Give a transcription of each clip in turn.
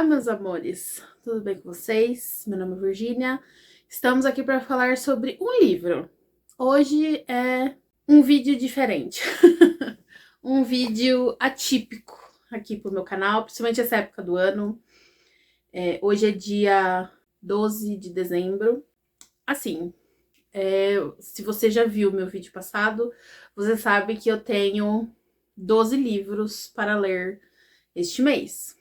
meus amores, tudo bem com vocês? Meu nome é Virgínia. Estamos aqui para falar sobre um livro. Hoje é um vídeo diferente, um vídeo atípico aqui pro meu canal, principalmente essa época do ano. Hoje é dia 12 de dezembro. Assim, se você já viu meu vídeo passado, você sabe que eu tenho 12 livros para ler este mês,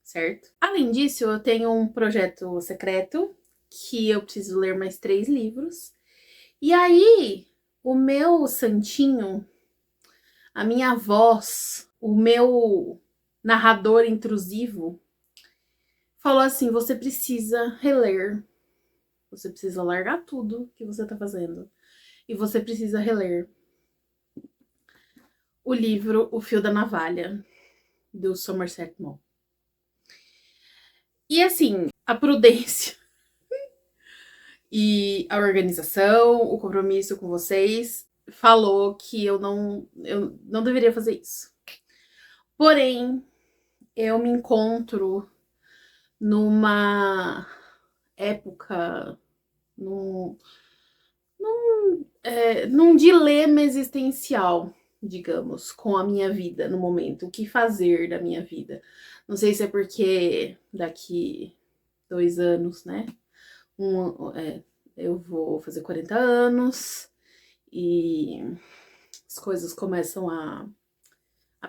certo? Além disso, eu tenho um projeto secreto que eu preciso ler mais 3 livros. E aí, o meu santinho, a minha voz, o meu narrador intrusivo falou assim: você precisa reler. Você precisa largar tudo que você tá fazendo. E você precisa reler o livro O Fio da Navalha, do Somerset Maugham. E assim, a prudência e a organização, o compromisso com vocês, falou que eu não deveria fazer isso. Porém, eu me encontro numa época, num dilema existencial, digamos, com a minha vida no momento. O que fazer da minha vida? Não sei se é porque daqui 2 anos, né? Eu vou fazer 40 anos e as coisas começam a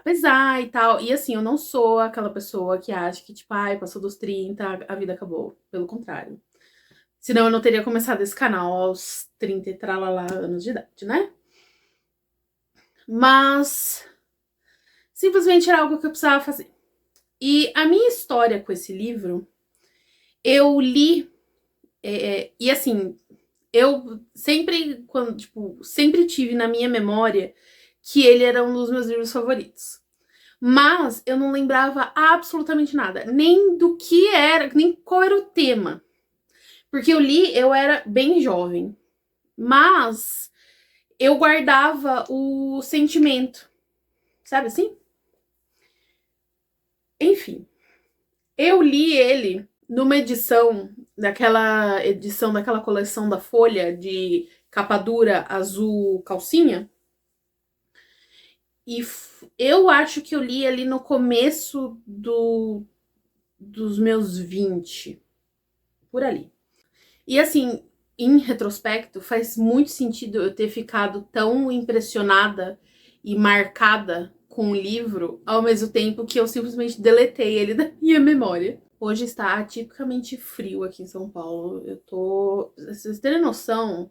pesar e tal. E assim, eu não sou aquela pessoa que acha que, tipo, ai, passou dos 30, a vida acabou. Pelo contrário. Senão eu não teria começado esse canal aos 30 e tralalá anos de idade, né? Mas simplesmente era algo que eu precisava fazer. E a minha história com esse livro, eu li, e assim, eu sempre tive na minha memória que ele era um dos meus livros favoritos. Mas eu não lembrava absolutamente nada, nem do que era, nem qual era o tema. Porque eu era bem jovem, mas eu guardava o sentimento, sabe assim? Enfim, eu li ele numa edição daquela coleção da Folha de capa dura azul calcinha. E eu acho que eu li ali no começo dos meus 20, por ali. E assim, em retrospecto, faz muito sentido eu ter ficado tão impressionada e marcada com o livro, ao mesmo tempo que eu simplesmente deletei ele da minha memória. Hoje está atipicamente frio aqui em São Paulo. Se vocês terem noção,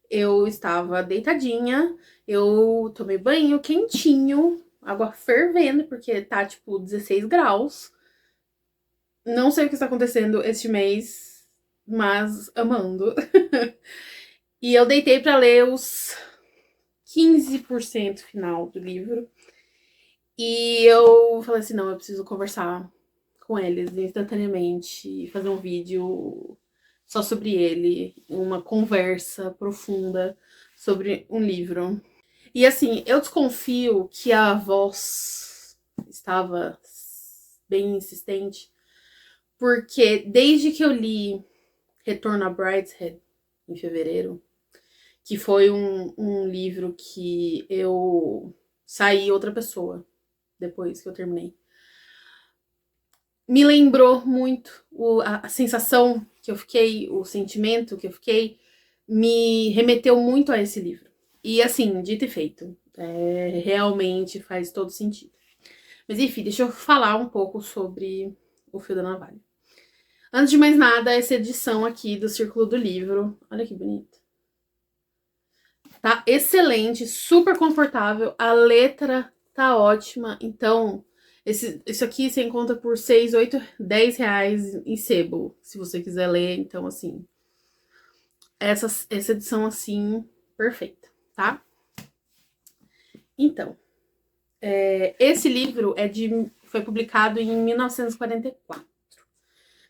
eu estava deitadinha, eu tomei banho quentinho, água fervendo, porque tá tipo 16 graus. Não sei o que está acontecendo este mês, mas amando. E eu deitei para ler os 15% final do livro. E eu falei assim, não, eu preciso conversar com eles instantaneamente e fazer um vídeo só sobre ele, uma conversa profunda sobre um livro. E assim, eu desconfio que a voz estava bem insistente, porque desde que eu li Retorno a Brideshead, em fevereiro, que foi um livro que eu saí outra pessoa depois que eu terminei, me lembrou muito a sensação que eu fiquei, o sentimento que eu fiquei, me remeteu muito a esse livro. E assim, dito e feito, realmente faz todo sentido. Mas enfim, deixa eu falar um pouco sobre O Fio da Navalha. Antes de mais nada, essa edição aqui do Círculo do Livro, olha que bonito. Tá excelente, super confortável, a letra tá ótima, então isso aqui você encontra por 6, 8, 10 reais em sebo, se você quiser ler. Então, assim, essa edição, assim, perfeita, tá? Então, esse livro foi publicado em 1944.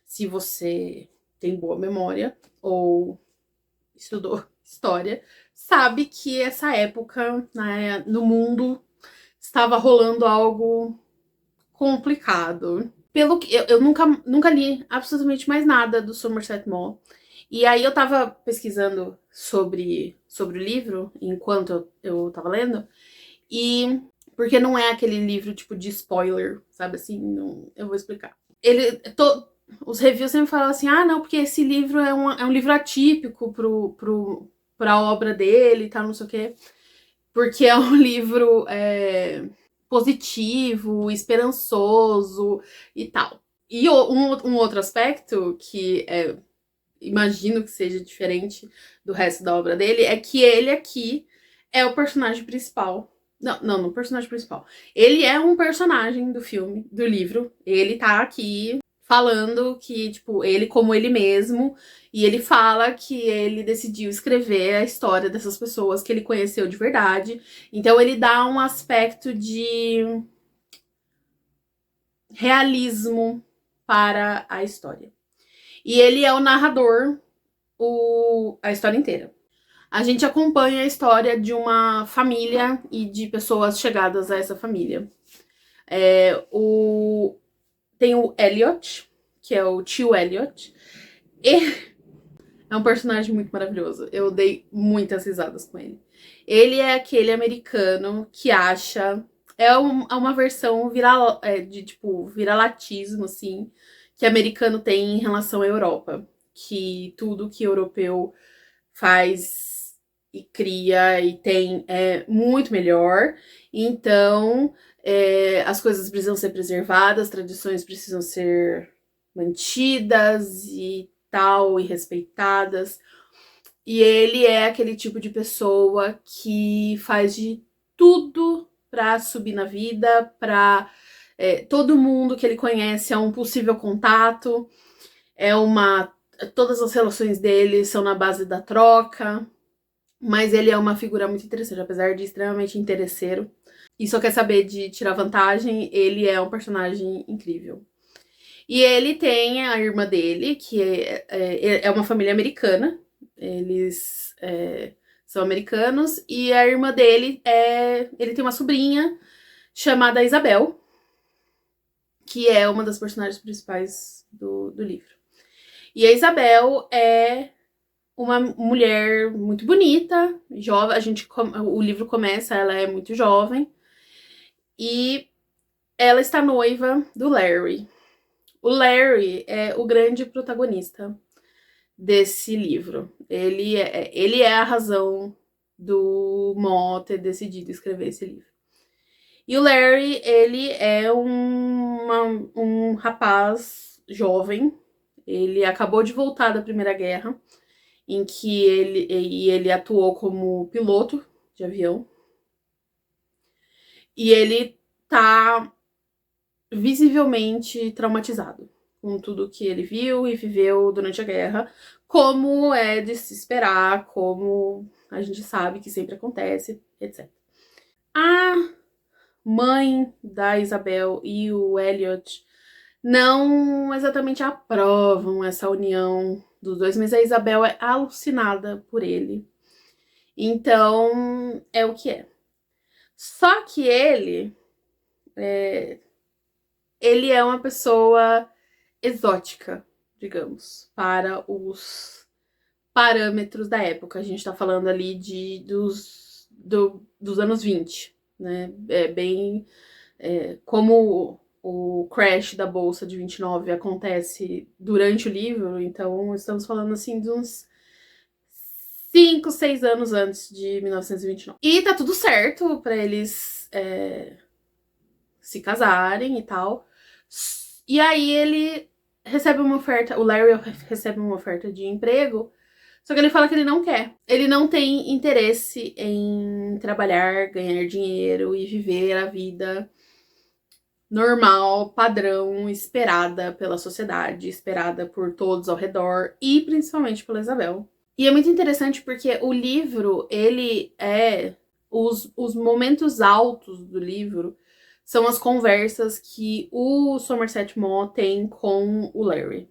Se você tem boa memória ou estudou história, sabe que essa época, né, no mundo estava rolando algo complicado. pelo que eu nunca li absolutamente mais nada do Somerset Maugham. E aí eu tava pesquisando sobre o livro enquanto eu tava lendo, e porque não é aquele livro tipo de spoiler, sabe assim? Não, eu vou explicar. Os reviews sempre falam assim, ah, não, porque esse livro é um livro atípico pra obra dele e tal, não sei o quê. Porque é um livro positivo, esperançoso e tal. E um outro aspecto que imagino que seja diferente do resto da obra dele é que ele aqui é o personagem principal. Não, o personagem principal. Ele é um personagem do filme, do livro. Ele tá aqui falando que, tipo, ele como ele mesmo, e ele fala que ele decidiu escrever a história dessas pessoas que ele conheceu de verdade. Então ele dá um aspecto de realismo para a história. E ele é o narrador a história inteira. A gente acompanha a história de uma família e de pessoas chegadas a essa família. Tem o Elliot, que é o tio Elliot. E é um personagem muito maravilhoso. Eu dei muitas risadas com ele. Ele é aquele americano que acha... É uma versão de, tipo, viralatismo, assim, que americano tem em relação à Europa. Que tudo que europeu faz e cria e tem é muito melhor. Então, as coisas precisam ser preservadas, tradições precisam ser mantidas e tal, e respeitadas. E ele é aquele tipo de pessoa que faz de tudo pra subir na vida, pra todo mundo que ele conhece é um possível contato, todas as relações dele são na base da troca, mas ele é uma figura muito interessante, apesar de extremamente interesseiro e só quer saber de tirar vantagem, ele é um personagem incrível. E ele tem a irmã dele, que é uma família americana, eles são americanos, e a irmã dele ele tem uma sobrinha chamada Isabel, que é uma das personagens principais do livro. E a Isabel é uma mulher muito bonita, jovem. O livro começa, ela é muito jovem. E ela está noiva do Larry. O Larry é o grande protagonista desse livro. Ele é a razão do Mo ter decidido escrever esse livro. E o Larry, ele é um rapaz jovem. Ele acabou de voltar da Primeira Guerra, em que ele atuou como piloto de avião. E ele tá visivelmente traumatizado com tudo que ele viu e viveu durante a guerra, como é de se esperar, como a gente sabe que sempre acontece, etc. A mãe da Isabel e o Elliot não exatamente aprovam essa união dos dois, mas a Isabel é alucinada por ele. Então, é o que é. Só que ele é uma pessoa exótica, digamos, para os parâmetros da época. A gente tá falando ali dos anos 20, né? É bem como o crash da Bolsa de 29 acontece durante o livro, então estamos falando assim de uns 5, 6 anos antes de 1929. E tá tudo certo pra eles se casarem e tal. E aí ele recebe uma oferta, o Larry recebe uma oferta de emprego, só que ele fala que ele não quer. Ele não tem interesse em trabalhar, ganhar dinheiro e viver a vida normal, padrão, esperada pela sociedade, esperada por todos ao redor e principalmente pela Isabel. E é muito interessante porque o livro, ele os momentos altos do livro são as conversas que o Somerset Maugham tem com o Larry.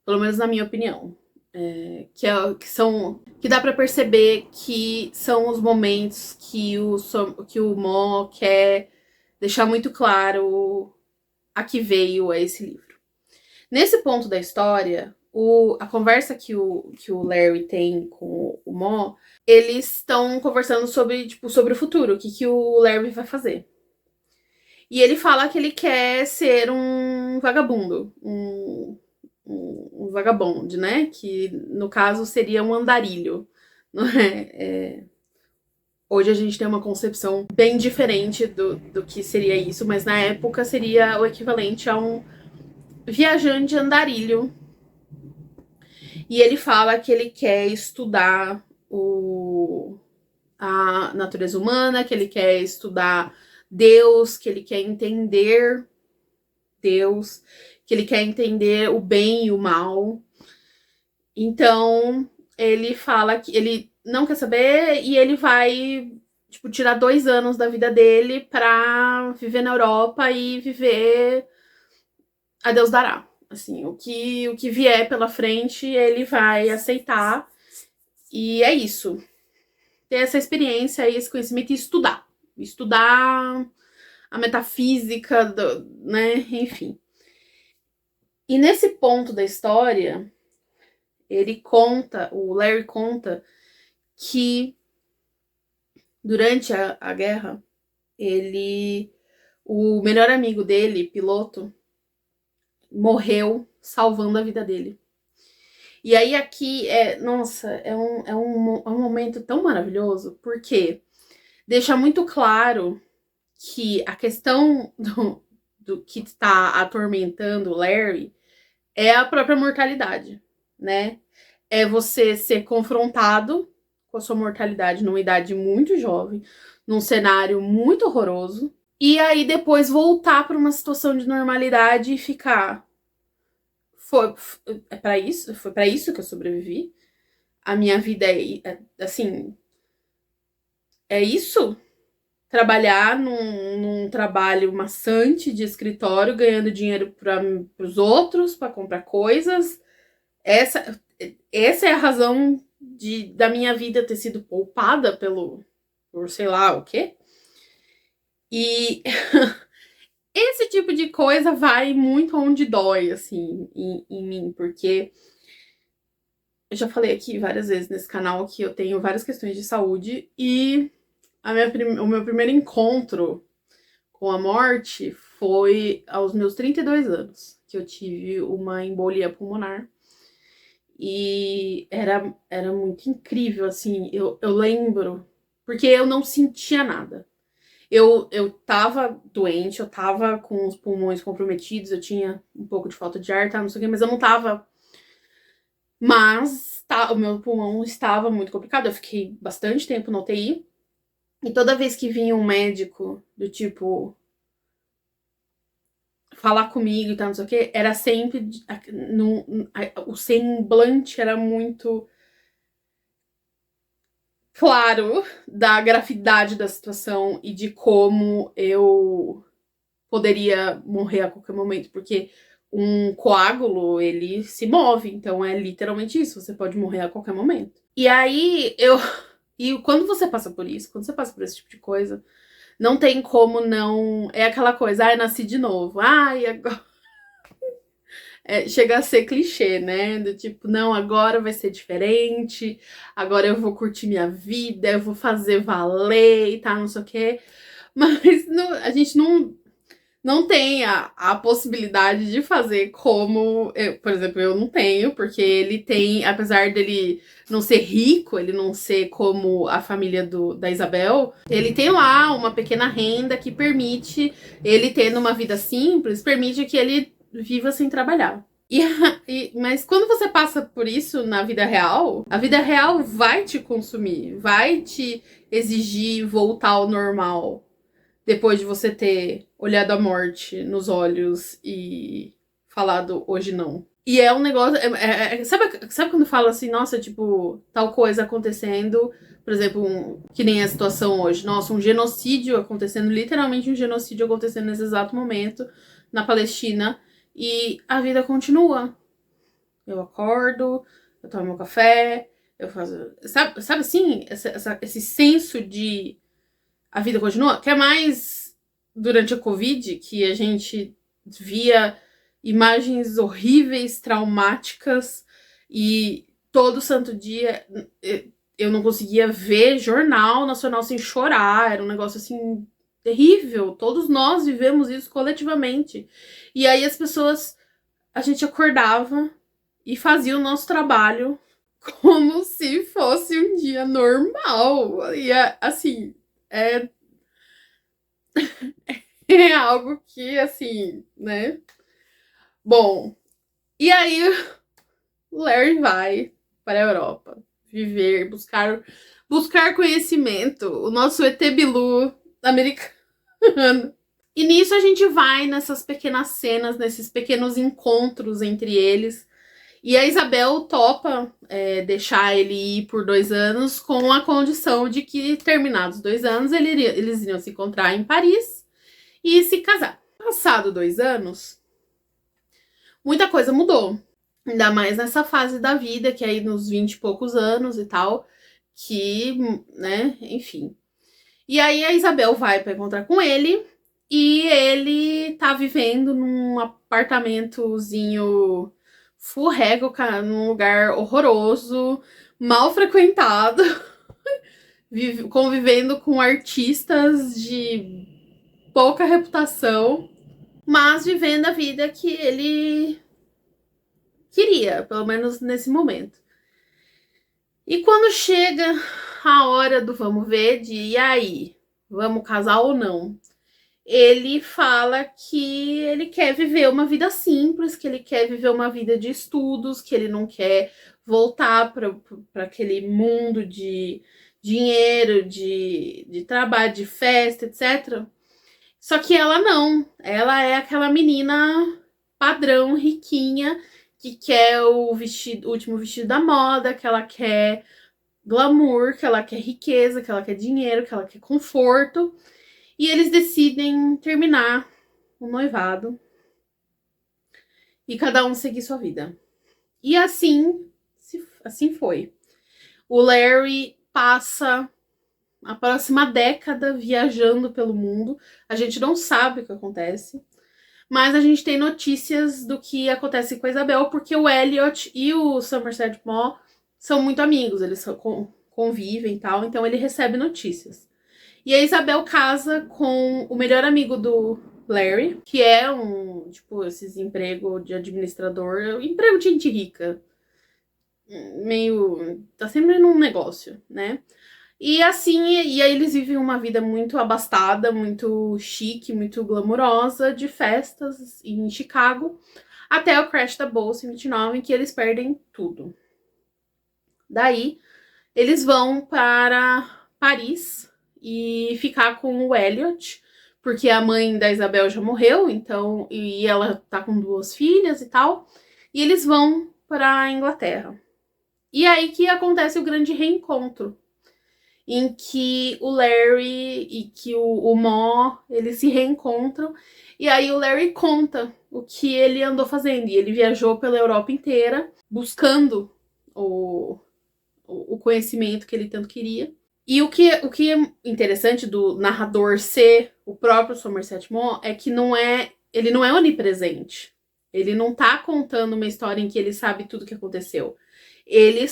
Pelo menos na minha opinião. Que dá pra perceber que são os momentos que o Maugham quer deixar muito claro a que veio a esse livro. Nesse ponto da história, a conversa que o Larry tem com o Mo, eles estão conversando sobre, tipo, sobre o futuro, o que o Larry vai fazer. E ele fala que ele quer ser um vagabundo, um vagabonde, né? Que no caso seria um andarilho, não é? Hoje a gente tem uma concepção bem diferente do que seria isso, mas na época seria o equivalente a um viajante andarilho. E ele fala que ele quer estudar a natureza humana, que ele quer estudar Deus, que ele quer entender Deus, que ele quer entender o bem e o mal. Então, ele fala que ele não quer saber e ele vai, tipo, tirar 2 anos da vida dele pra viver na Europa e viver a Deus dará. Assim, o que vier pela frente, ele vai aceitar. E é isso. Ter essa experiência e esse conhecimento e estudar. Estudar a metafísica, né? Enfim. E nesse ponto da história, o Larry conta que durante a guerra, o melhor amigo dele, piloto, morreu salvando a vida dele. E aí aqui nossa, é um momento tão maravilhoso, porque deixa muito claro que a questão do que está atormentando o Larry é a própria mortalidade, né? É você ser confrontado com a sua mortalidade numa idade muito jovem, num cenário muito horroroso, e aí depois voltar para uma situação de normalidade e ficar... Foi para isso que eu sobrevivi? A minha vida assim... É isso? Trabalhar num trabalho maçante de escritório, ganhando dinheiro para os outros, para comprar coisas. Essa é a razão da minha vida ter sido poupada por sei lá o quê. E esse tipo de coisa vai muito onde dói, assim, em mim, porque eu já falei aqui várias vezes nesse canal que eu tenho várias questões de saúde e o meu primeiro encontro com a morte foi aos meus 32 anos, que eu tive uma embolia pulmonar. E era muito incrível, assim, eu lembro, porque eu não sentia nada. Eu tava doente, eu tava com os pulmões comprometidos, eu tinha um pouco de falta de ar, tá, não sei o quê, mas eu não tava... Mas o meu pulmão estava muito complicado, eu fiquei bastante tempo na UTI, e toda vez que vinha um médico do tipo... falar comigo e tal, não sei o que, era sempre... o semblante era muito claro da gravidade da situação e de como eu poderia morrer a qualquer momento, porque um coágulo, ele se move, então é literalmente isso, você pode morrer a qualquer momento. E aí, e quando você passa por isso, quando você passa por esse tipo de coisa, não tem como não... É aquela coisa, ai, nasci de novo, ai, agora... chega a ser clichê, né? Do tipo, não, agora vai ser diferente, agora eu vou curtir minha vida, eu vou fazer valer e tal, não sei o quê. Mas a gente não tem a possibilidade de fazer como... por exemplo, eu não tenho, porque ele tem, apesar dele não ser rico, ele não ser como a família da Isabel, ele tem lá uma pequena renda que permite, ele tendo uma vida simples, permite que ele viva sem trabalhar. Mas quando você passa por isso na vida real, a vida real vai te consumir, vai te exigir voltar ao normal. Depois de você ter olhado a morte nos olhos e falado hoje não. E é um negócio... sabe quando fala assim, nossa, tipo, tal coisa acontecendo, por exemplo, que nem a situação hoje. Nossa, um genocídio acontecendo, literalmente um genocídio acontecendo nesse exato momento na Palestina. E a vida continua. Eu acordo, eu tomo meu café, eu faço... Sabe assim, esse senso de... A vida continua, que é mais durante a Covid, que a gente via imagens horríveis, traumáticas, e todo santo dia eu não conseguia ver jornal nacional sem chorar. Era um negócio assim terrível. Todos nós vivemos isso coletivamente. E aí as pessoas, a gente acordava e fazia o nosso trabalho como se fosse um dia normal. E assim, é, é algo que, assim, né? Bom, e aí o Larry vai para a Europa viver, buscar conhecimento, o nosso ET Bilu americano. E nisso a gente vai nessas pequenas cenas, nesses pequenos encontros entre eles. E a Isabel topa deixar ele ir por 2 anos, com a condição de que, terminados 2 anos, eles iriam se encontrar em Paris e se casar. Passado 2 anos, muita coisa mudou. Ainda mais nessa fase da vida, que é aí nos 20 e poucos anos e tal, que, né, enfim. E aí a Isabel vai para encontrar com ele, e ele tá vivendo num apartamentozinho furrego, num lugar horroroso, mal frequentado, convivendo com artistas de pouca reputação, mas vivendo a vida que ele queria, pelo menos nesse momento. E quando chega a hora do vamos ver, de e aí, vamos casar ou não? Ele fala que ele quer viver uma vida simples, que ele quer viver uma vida de estudos, que ele não quer voltar para aquele mundo de dinheiro, de trabalho, de festa, etc. Só que ela não. Ela é aquela menina padrão, riquinha, que quer o último vestido da moda, que ela quer glamour, que ela quer riqueza, que ela quer dinheiro, que ela quer conforto. E eles decidem terminar o noivado e cada um seguir sua vida. E assim foi. O Larry passa a próxima década viajando pelo mundo. A gente não sabe o que acontece, mas a gente tem notícias do que acontece com a Isabel, porque o Elliot e o Somerset Maugham são muito amigos, eles convivem e tal, então ele recebe notícias. E a Isabel casa com o melhor amigo do Larry, que é tipo, esses empregos de administrador, emprego de gente rica. Meio. Tá sempre num negócio, né? E assim, e aí eles vivem uma vida muito abastada, muito chique, muito glamurosa, de festas em Chicago, até o crash da Bolsa em 29, em que eles perdem tudo. Daí, eles vão para Paris e ficar com o Elliot, porque a mãe da Isabel já morreu, então, e ela tá com 2 filhas e tal, e eles vão para Inglaterra. E aí que acontece o grande reencontro, em que o Larry e que o Mo, eles se reencontram, e aí o Larry conta o que ele andou fazendo, e ele viajou pela Europa inteira, buscando o conhecimento que ele tanto queria. E o que é interessante do narrador ser o próprio Somerset Maugham é que ele não é onipresente. Ele não tá contando uma história em que ele sabe tudo o que aconteceu. Ele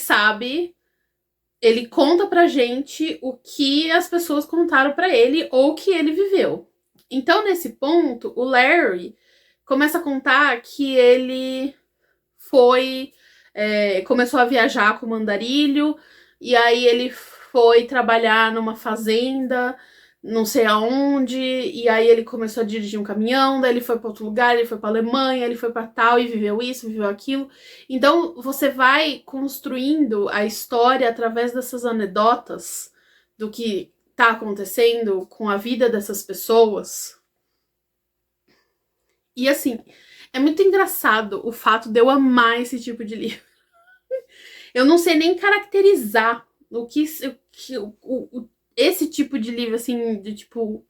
conta pra gente o que as pessoas contaram pra ele ou que ele viveu. Então, nesse ponto, o Larry começa a contar que ele começou a viajar com o andarilho, e aí ele foi trabalhar numa fazenda, não sei aonde, e aí ele começou a dirigir um caminhão, daí ele foi para outro lugar, ele foi para Alemanha, ele foi para tal e viveu isso, viveu aquilo. Então você vai construindo a história através dessas anedotas do que tá acontecendo com a vida dessas pessoas. E assim, é muito engraçado o fato de eu amar esse tipo de livro. Eu não sei nem caracterizar esse tipo de livro, assim, de tipo.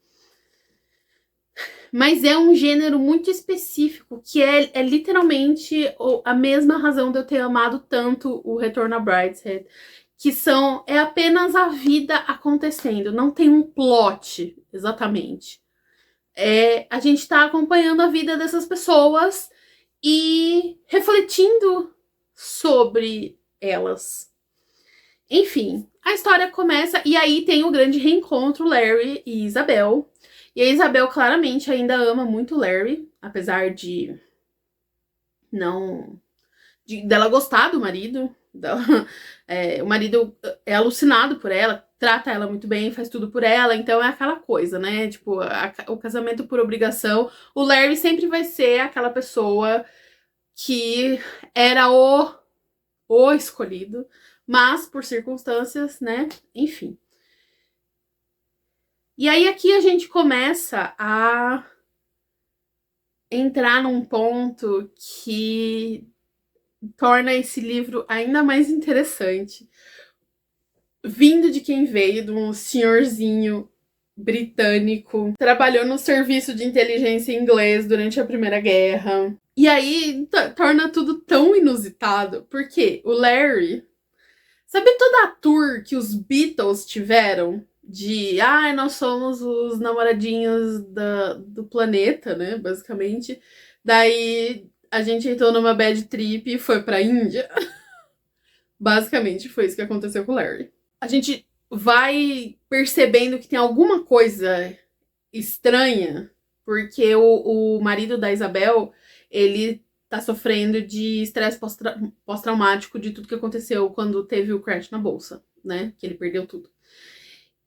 Mas é um gênero muito específico, que é literalmente a mesma razão de eu ter amado tanto o Retorno a Brideshead, que é apenas a vida acontecendo, não tem um plot, exatamente. a gente tá acompanhando a vida dessas pessoas e refletindo sobre elas. Enfim, a história começa e aí tem o grande reencontro Larry e Isabel. E a Isabel claramente ainda ama muito Larry, apesar de não dela gostar do marido. O marido é alucinado por ela, trata ela muito bem, faz tudo por ela, então é aquela coisa, né? Tipo, o casamento por obrigação. O Larry sempre vai ser aquela pessoa que era o escolhido, mas por circunstâncias, né? Enfim. E aí aqui a gente começa a entrar num ponto que torna esse livro ainda mais interessante. Vindo de quem veio, de um senhorzinho britânico, trabalhou no serviço de inteligência inglês durante a Primeira Guerra. E aí torna tudo tão inusitado, porque o Larry, sabe toda a tour que os Beatles tiveram? De, nós somos os namoradinhos do planeta, né, basicamente. Daí a gente entrou numa bad trip e foi pra Índia. Basicamente foi isso que aconteceu com o Larry. A gente vai percebendo que tem alguma coisa estranha, porque o marido da Isabel, ele tá sofrendo de estresse pós-traumático de tudo que aconteceu quando teve o crash na bolsa, né? Que ele perdeu tudo.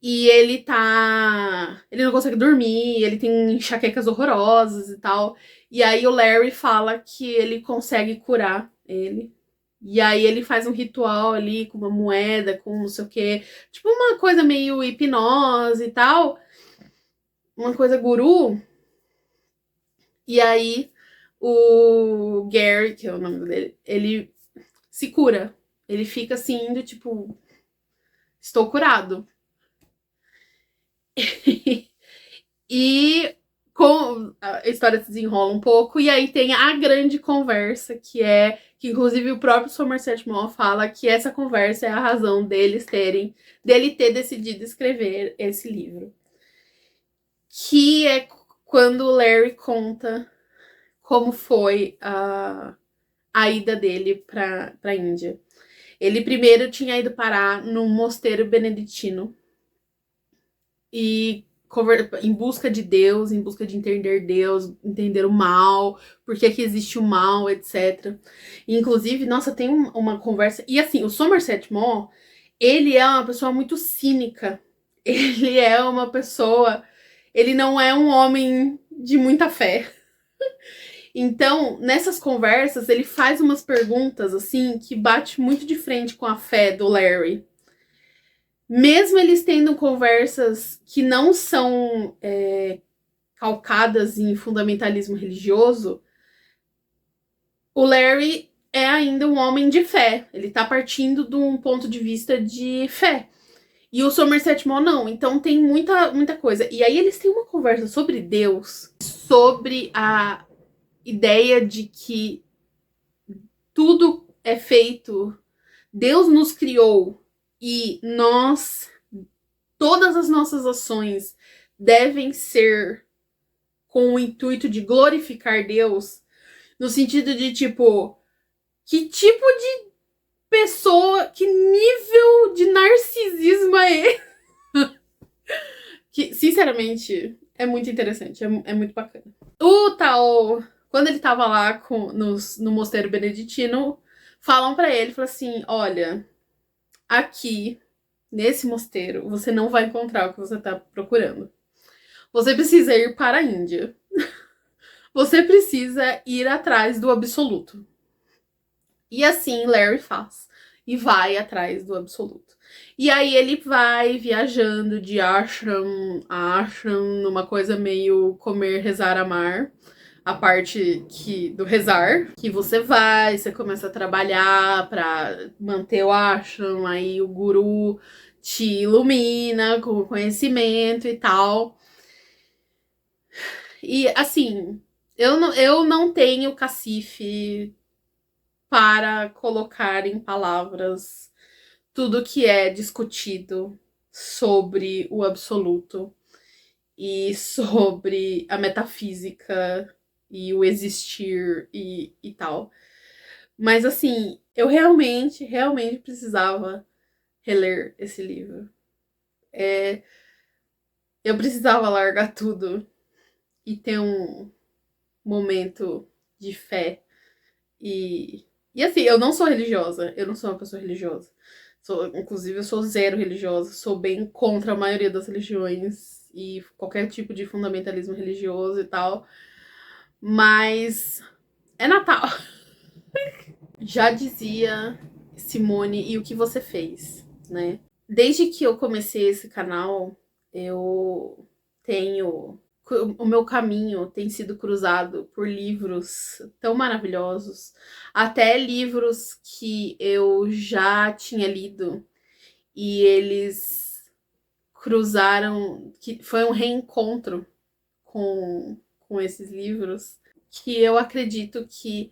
E ele não consegue dormir, ele tem enxaquecas horrorosas e tal. E aí o Larry fala que ele consegue curar ele. E aí ele faz um ritual ali com uma moeda, com não sei o quê. Tipo uma coisa meio hipnose e tal. Uma coisa guru. E aí o Gary, que é o nome dele, ele se cura. Ele fica assim, indo tipo, estou curado. E a história se desenrola um pouco, e aí tem a grande conversa, que inclusive o próprio Somerset Maugham fala que essa conversa é a razão dele ter decidido escrever esse livro. Que é quando o Larry conta como foi a ida dele para a Índia. Ele primeiro tinha ido parar num mosteiro beneditino e em busca de Deus, em busca de entender Deus, entender o mal, por que existe o mal, etc. E, inclusive, nossa, tem uma conversa. E assim, o Somerset Maugham, ele é uma pessoa muito cínica. Ele é uma pessoa. Ele não é um homem de muita fé. Então, nessas conversas, ele faz umas perguntas assim que bate muito de frente com a fé do Larry. Mesmo eles tendo conversas que não são calcadas em fundamentalismo religioso, o Larry é ainda um homem de fé. Ele tá partindo de um ponto de vista de fé. E o Somerset Maugham não. Então tem muita coisa. E aí eles têm uma conversa sobre Deus, sobre a ideia de que tudo é feito, Deus nos criou e todas as nossas ações devem ser com o intuito de glorificar Deus, no sentido de, tipo, que tipo de pessoa, que nível de narcisismo é esse? Que, sinceramente, é muito interessante, é muito bacana. O tal, quando ele tava lá no mosteiro beneditino, falam pra ele, falam assim, olha, aqui, nesse mosteiro, você não vai encontrar o que você tá procurando. Você precisa ir para a Índia. Você precisa ir atrás do absoluto. E assim Larry faz. E vai atrás do absoluto. E aí ele vai viajando de ashram a ashram, numa coisa meio comer, rezar, amar. A parte do rezar, que você começa a trabalhar pra manter o ashram, aí o guru te ilumina com o conhecimento e tal. E assim, eu não tenho cacife para colocar em palavras tudo que é discutido sobre o absoluto e sobre a metafísica e o existir e tal. Mas assim, eu realmente precisava reler esse livro. Eu precisava largar tudo e ter um momento de fé. E assim, eu não sou religiosa, eu não sou uma pessoa religiosa. Inclusive, eu sou zero religiosa, sou bem contra a maioria das religiões e qualquer tipo de fundamentalismo religioso e tal. Mas é Natal. Já dizia Simone, e o que você fez, né? Desde que eu comecei esse canal, eu tenho. O meu caminho tem sido cruzado por livros tão maravilhosos, até livros que eu já tinha lido e eles cruzaram, que foi um reencontro com esses livros, que eu acredito que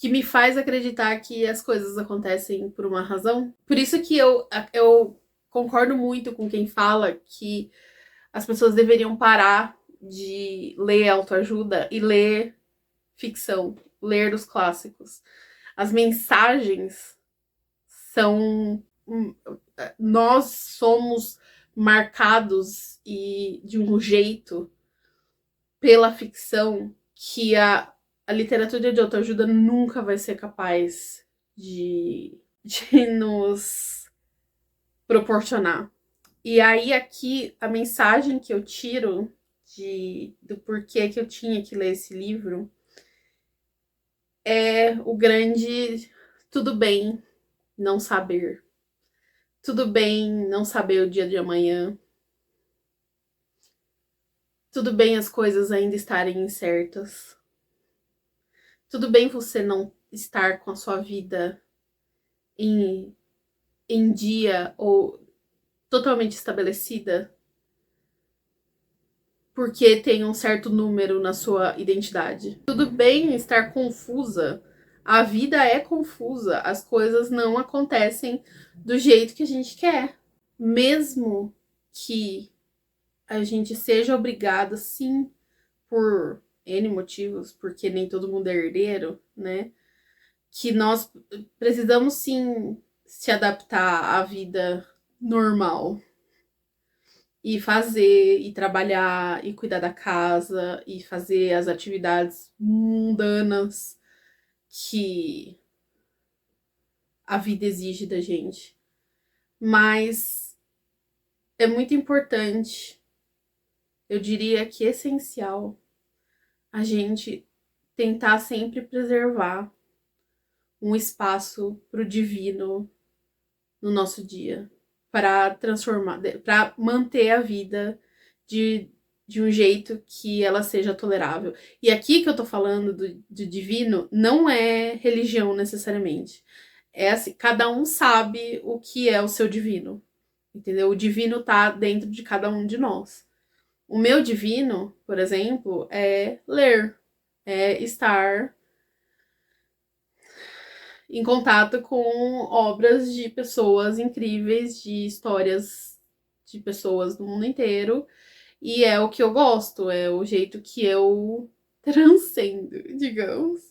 me faz acreditar que as coisas acontecem por uma razão. Por isso que eu concordo muito com quem fala que as pessoas deveriam parar de ler autoajuda e ler ficção, ler os clássicos. As mensagens são. Nós somos marcados e de um jeito pela ficção que a literatura de autoajuda nunca vai ser capaz de nos proporcionar. E aí, aqui, a mensagem que eu tiro do porquê que eu tinha que ler esse livro é o grande tudo bem não saber. Tudo bem não saber o dia de amanhã. Tudo bem as coisas ainda estarem incertas. Tudo bem você não estar com a sua vida em, em dia ou totalmente estabelecida porque tem um certo número na sua identidade. Tudo bem estar confusa. A vida é confusa. As coisas não acontecem do jeito que a gente quer. Mesmo que a gente seja obrigada, sim, por N motivos, porque nem todo mundo é herdeiro, né? Que nós precisamos, sim, se adaptar à vida normal. E fazer, e trabalhar, e cuidar da casa, e fazer as atividades mundanas que a vida exige da gente. Mas é muito importante, eu diria que é essencial, a gente tentar sempre preservar um espaço para o divino no nosso dia, para transformar, para manter a vida de um jeito que ela seja tolerável. E aqui que eu tô falando do divino não é religião necessariamente. É assim, cada um sabe o que é o seu divino. Entendeu? O divino tá dentro de cada um de nós. O meu divino, por exemplo, é ler, é estar em contato com obras de pessoas incríveis, de histórias de pessoas do mundo inteiro. E é o que eu gosto, é o jeito que eu transcendo, digamos.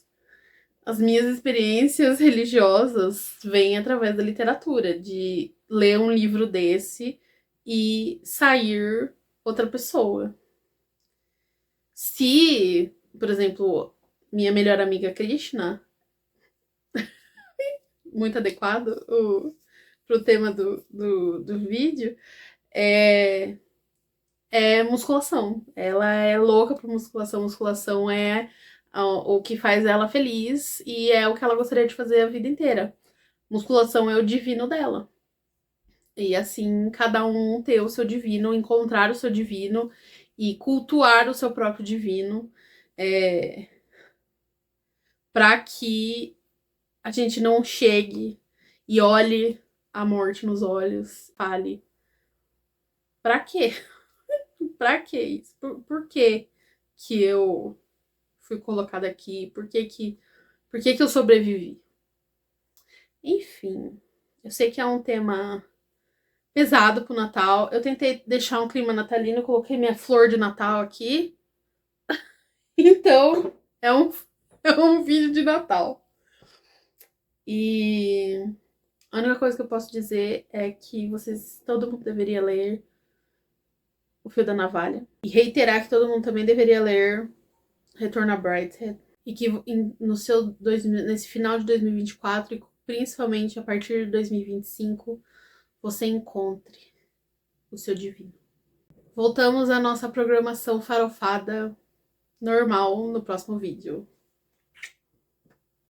As minhas experiências religiosas vêm através da literatura, de ler um livro desse e sair outra pessoa. Se, por exemplo, minha melhor amiga Krishna, muito adequado pro tema do vídeo, é, é musculação. Ela é louca por musculação. Musculação é o que faz ela feliz e é o que ela gostaria de fazer a vida inteira. Musculação é o divino dela. E assim, cada um ter o seu divino, encontrar o seu divino e cultuar o seu próprio divino, para que a gente não chegue e olhe a morte nos olhos, fale: pra quê? Pra que isso? Por que que eu fui colocada aqui? Por que eu sobrevivi? Enfim, eu sei que é um tema pesado pro Natal. Eu tentei deixar um clima natalino, coloquei minha flor de Natal aqui. Então, é um vídeo de Natal. E a única coisa que eu posso dizer é que todo mundo deveria ler O Fio da Navalha. E reiterar que todo mundo também deveria ler Retorno a Brideshead. E que nesse final de 2024 e principalmente a partir de 2025, você encontre o seu divino. Voltamos à nossa programação farofada normal no próximo vídeo.